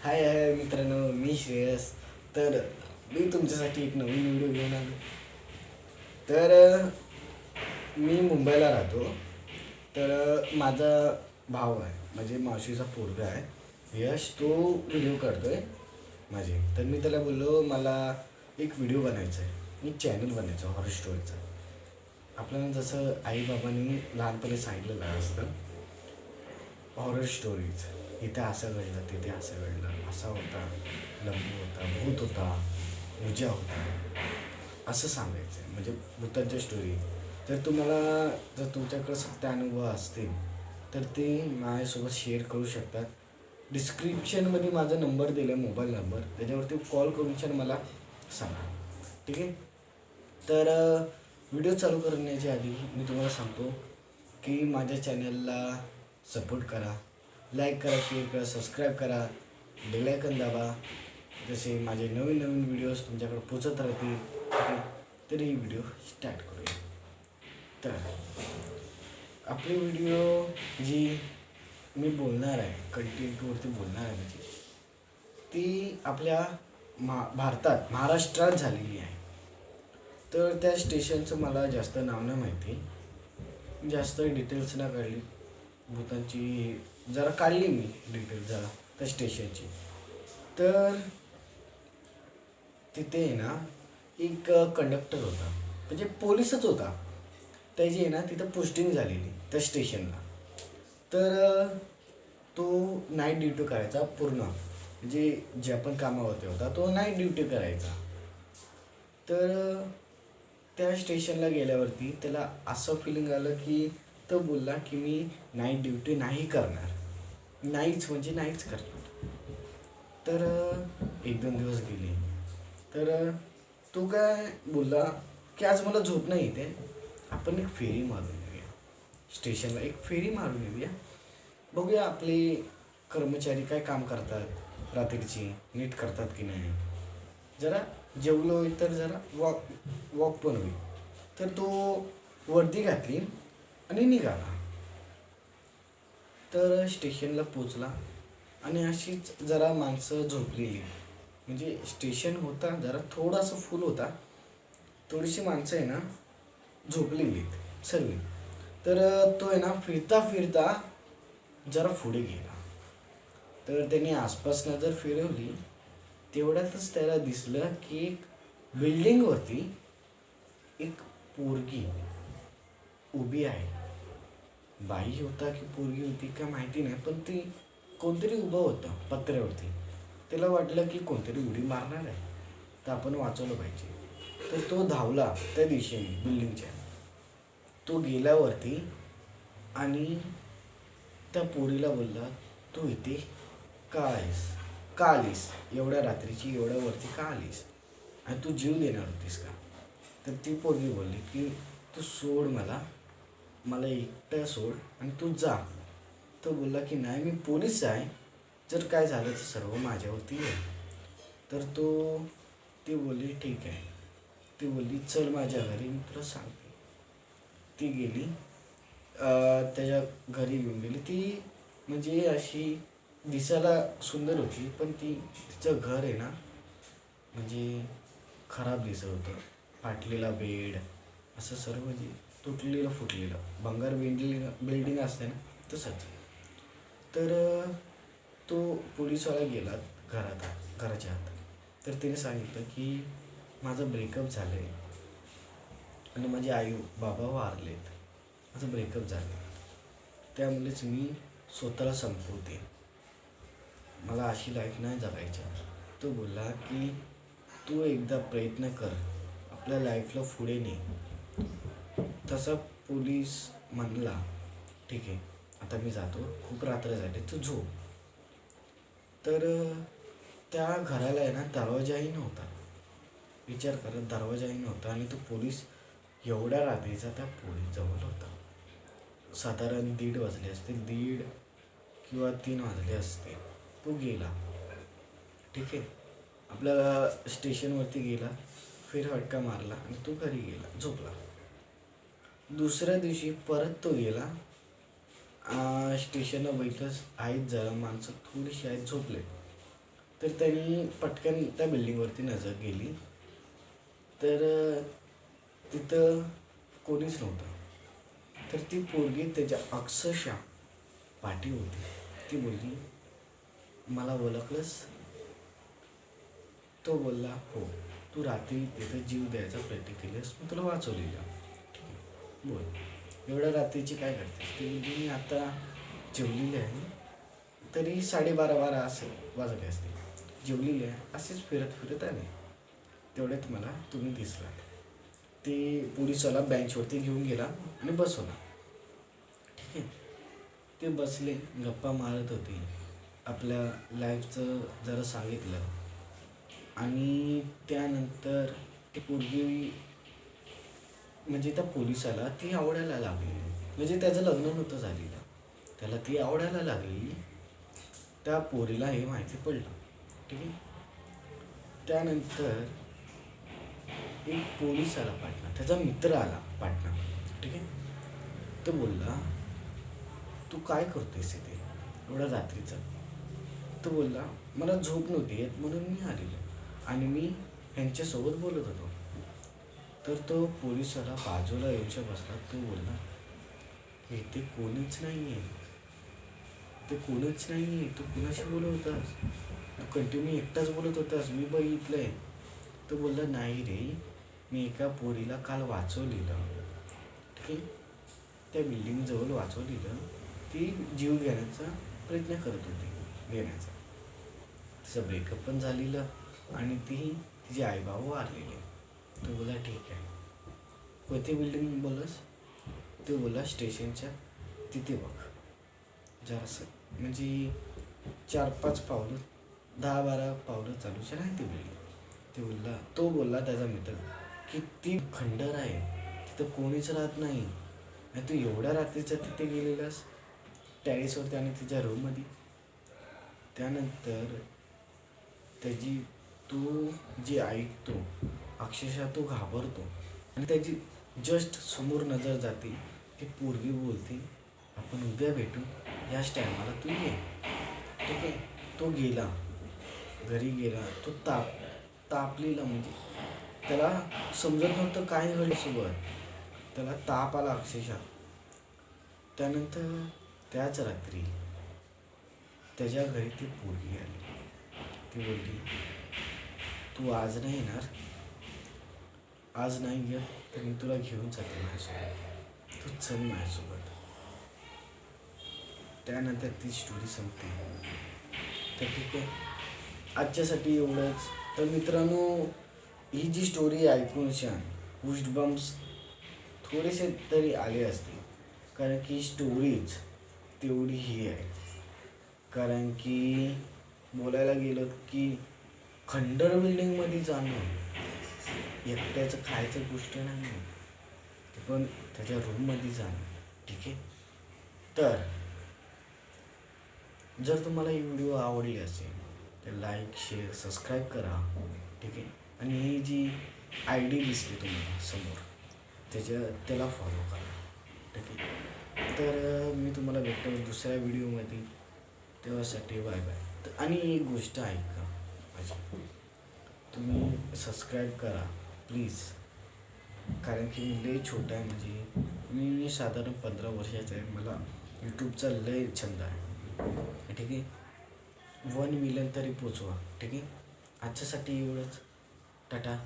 हाय हाय मित्रांनो, मी श्रेयस. तर मी तुमच्यासाठी एक नवीन व्हिडिओ घेऊन आलो. तर मी मुंबईला राहतो. माझा भाव आहे, म्हणजे मावशीचा पोरगा आहे यश. तो व्हिडिओ करतोय माझे. तर मी त्याला बोललो, मला एक व्हिडिओ बनायचा आहे, एक चॅनल बनायचं हॉरर स्टोरीचं. आपल्याला जसं आईबाबांनी लहानपणी सांगितलेलं असतं, हॉरर स्टोरीज. इथे असं घडलं, तिथे असं घडलं, असा होता, लंबू होता, भूत होता, पूजा होता, असं सांगायचं आहे. म्हणजे भूतांच्या स्टोरी. जर तुमच्याकडे सत्य अनुभव असतील तर ते माझ्यासोबत शेअर करू शकतात. डिस्क्रिप्शनमध्ये माझा नंबर दिला आहे, मोबाईल नंबर. त्याच्यावरती कॉल करून मला सांगा, ठीक आहे. तर व्हिडिओ चालू करण्याच्या आधी मी तुम्हाला सांगतो की माझ्या चॅनलला सपोर्ट करा, लाईक करा, शेअर करा, सबस्क्राईब करा, बेल आयकॉन दाबा. जसे माझे नवीन नवीन व्हिडिओज तुमच्याकडे पोचत राहतील, ठीक आहे. तर ही व्हिडिओ स्टार्ट करूया. तर आपली व्हिडिओ जी मी बोलणार आहे, कंटेंटवरती बोलणार आहे, म्हणजे ती आपल्या भारतात, महाराष्ट्रात झालेली आहे. तर त्या स्टेशनचं मला जास्त नाव नाही माहिती, जास्त डिटेल्स नाही काढली. भूतांची जरा काढली मी डिटेल जरा त्या स्टेशनची. तर तिथे आहे ना, एक कंडक्टर होता, म्हणजे पोलीसच होता. त्याची आहे ना तिथं पोस्टिंग झालेली त्या स्टेशनला. तर तो नाईट ड्युटी करायचा पूर्ण, म्हणजे जे पण कामावरती होता तो नाईट ड्युटी करायचा. तर त्या स्टेशनला गेल्यावरती त्याला असं फिलिंग आलं की तो बोलला की मी नाईट ड्युटी नाही करणार, नाहीच म्हणजे नाहीच करणार. तर 1-2 दिवस गेले. तर तो काय बोलला की आज मला झोप नाही येते, आपण एक फेरी मारून येऊया स्टेशनला, एक फेरी मारून येऊया, बघूया आपले कर्मचारी काय काम करतात, रात्रीची नीट करतात की नाही. जरा जेवलो होईल तर जरा वॉक पण होईल. तर तो वर्दी घातली आणि निघाला. तर स्टेशनला पोचला आणि अशीच जरा माणसं झोपलेली, म्हणजे स्टेशन होता जरा थोडासा फुल होता, थोडीशी माणसं आहे ना झोपलेली सर्व. तर तो आहे ना फिरता फिरता जरा पुढे गेला. तर त्यांनी आसपास नजर फिरवली, तेवढ्यातच त्याला दिसलं की एक बिल्डिंगवरती एक पोरगी उभी आहे. बाई होता की पोरगी होती का माहिती नाही, पण ती कोणतरी उभं होतं पत्र्यावरती. त्याला वाटलं की कोणतरी उडी मारणार आहे, तर आपण वाचवलं पाहिजे. तर तो धावला त्या दिशेने बिल्डिंगच्या. तो गेल्यावरती आणि त्या पोरीला बोलला, तू इथे का आहेस, का आलीस, एवढ्या रात्रीची एवढ्या वरती का आलीस, आणि तू जीव देणार होतीस का. तर ती पोरगी बोलली की तू सोड मला, मला एकटं सोड आणि तू जा. तो बोलला की नाही, मी पोलीस आहे, जर काय झालं तर सर्व माझ्यावरती आहे. तर ती बोलली ठीक आहे. ती बोलली चल माझ्या घरी, मी तुला सांगते. ती गेली, त्याच्या घरी घेऊन गेली. ती म्हणजे अशी दिसायला सुंदर होती, पण तिचं घर आहे ना म्हणजे खराब दिसत होतं. फाटलेला बेड, असं सर्व म्हणजे तुटलेलं फुटलेलं, भंगार बिल्डिंग असते ना तसंच. तर तो पोलीसवाला गेला घराच्या आत. तर तिने सांगितलं की माझं ब्रेकअप झालं आहे आणि माझे आई बाबा वारलेत, माझं ब्रेकअप झालं, त्यामुळेच मी स्वतःला संपवते, मला अशी लाईफ नाही जगायची. तो बोलला की तू एकदा प्रयत्न कर, आपल्या लाईफला पुढे ने. तसा पोलीस म्हणला ठीक आहे, आता मी जातो, खूप रात्र झाली, तू झोप. तर त्या घराला आहे ना दरवाजाही नव्हता. विचार करा, दरवाजाही नव्हता आणि तो पोलीस एवढ्या रात्रीचा त्या पोलीसजवळ होता. साधारण 1:30 वाजले असतील, 1:30 किंवा 3 वाजले असते. तो गेला, ठीक आहे, आपल्या स्टेशनवरती गेला, फेरफटका मारला आणि तो घरी गेला, झोपला. दुसऱ्या दिवशी परत तो गेला. स्टेशनला बैठच आहेत, जरा माणसं थोडीशी आहेत, झोपले. तर त्यांनी पटकन त्या बिल्डिंगवरती नजर गेली, तर तिथं कोणीच नव्हतं. तर ती पोरगी त्याच्या अक्षरशः पाठी होती. ती बोलली, मला ओळखलंस? तो बोलला, हो, तू रात्री तिथं जीव द्यायचा प्रयत्न केलीस, मी तुला वाचवलेलं. ठीक आहे, बोल, एवढ्या रात्रीची काय करतेस? ती बोलली, मी आता जेवलेली आहे, तरी 12:30 असे वाजले असते. जेवलेली आहे, असेच फिरत फिरत आले, तेवढ्यात मला तुम्ही दिसलात. ते पोलिसवाला बेंचवरती घेऊन गेला आणि बसवला. ठीक आहे, ते बसले, गप्पा मारत होते, आपल्या लाईफचं जरा सांगितलं. आणि त्यानंतर ती पोरगी म्हणजे त्या पोलिसाला ती आवडायला लागली. म्हणजे त्याचं लग्न नव्हतं झालेलं, त्याला ती आवडायला लागली. त्या पोरीला हे माहिती पडलं. ठीक आहे, त्यानंतर एक पोलीस आला पाटणा, त्याचा मित्र आला पाटणा. ठीक आहे, तो बोलला, तू काय करतोयस इथे एवढ्या रात्रीचं? तो बोलला, मला झोप नव्हती येत म्हणून मी आलेलो आणि मी ह्यांच्यासोबत बोलत होतो. तर तो पोलिसवाला बाजूला येऊन बसला. तो बोलला, इथे कोणीच नाही आहे, ते कोणीच नाही आहे, तू कुणाशी बोलत होतास? तू कंटिन्यू एकटाच बोलत होतास, मी बघितलंय. तो बोलला, नाही रे, मी एका पोरीला काल वाचवलेलं. ठीक आहे, त्या बिल्डिंगजवळ वाचवलेलं. ती जीव घेण्याचा प्रयत्न करत होती, घेण्याचा. तिचं ब्रेकअप पण झालेलं आणि तिचे आईबाबा वारलेले. तो बोला, ठीक आहे, कोणती बिल्डिंग बोलस? तो बोला, स्टेशनच्या तिथे बघ, जरासं म्हणजे 4-5 पावलं, 10-12 पावलं चालूच्या नाही ती बिल्डिंग. तो बोलला त्याचा मित्र, की ती खंडर आहे, तिथं कोणीच राहत नाही, आणि तू एवढ्या रात्रीचं तिथे गेलेलास टेरेसवरती आणि तिच्या रूममध्ये. त्यानंतर त्याची तू जे ऐकतो, अक्षरशः तो घाबरतो. आणि त्याची जस्ट समोर नजर जाते, ती पोरगी बोलते, आपण उद्या भेटू, याच टायमाला तू ये. ठीक आहे, तो गेला, घरी गेला. तो तापलेला, म्हणजे त्याला समजत नव्हतं काय घडलं सोबत, त्याला ताप आला अक्षरशः. त्यानंतर त्याच रात्री त्याच्या घरी ती पोरगी आली. ती बोलली, तू आज नाही येणार, आज नाही ये तर मी तुला घेऊन जाते माझ्यासोबत, तू चल माझ्यासोबत. त्यानंतर ती स्टोरी संपते. तर ठीक आहे, आजच्यासाठी एवढंच. तर मित्रांनो, ही जी स्टोरी ऐकून गुस्टबम्प्स थोडेसे तरी आले असते, कारण की स्टोरीज तेवढी ही आहे. कारण की बोलायला गेलं की खंडर बिल्डिंगमध्ये जाणं एकट्याचं खायचं गोष्ट नाही, पण त्याच्या रूममध्ये जाणं. ठीक आहे, तर जर तुम्हाला ही व्हिडिओ आवडली असेल तर लाईक, शेअर, सबस्क्राईब करा. ठीक आहे, आणि ही जी ID दिसते तुम्हाला समोर, त्याला फॉलो करा. ठीक आहे, तर मी तुम्हाला भेटतो दुसऱ्या व्हिडिओमध्ये, तेव्हासाठी बाय बाय. आणि एक गोष्ट ऐका माझी, तुम्ही सबस्क्राईब करा प्लीज, कारण की मी लय छोटा आहे, म्हणजे मी साधारण 15 वर्षाचा आहे, मला यूट्यूबचा लय छंद आहे. ठीक आहे, 1 मिलियन तरी पोचवा. ठीक आहे, आजच्यासाठी एवढंच. टाटा.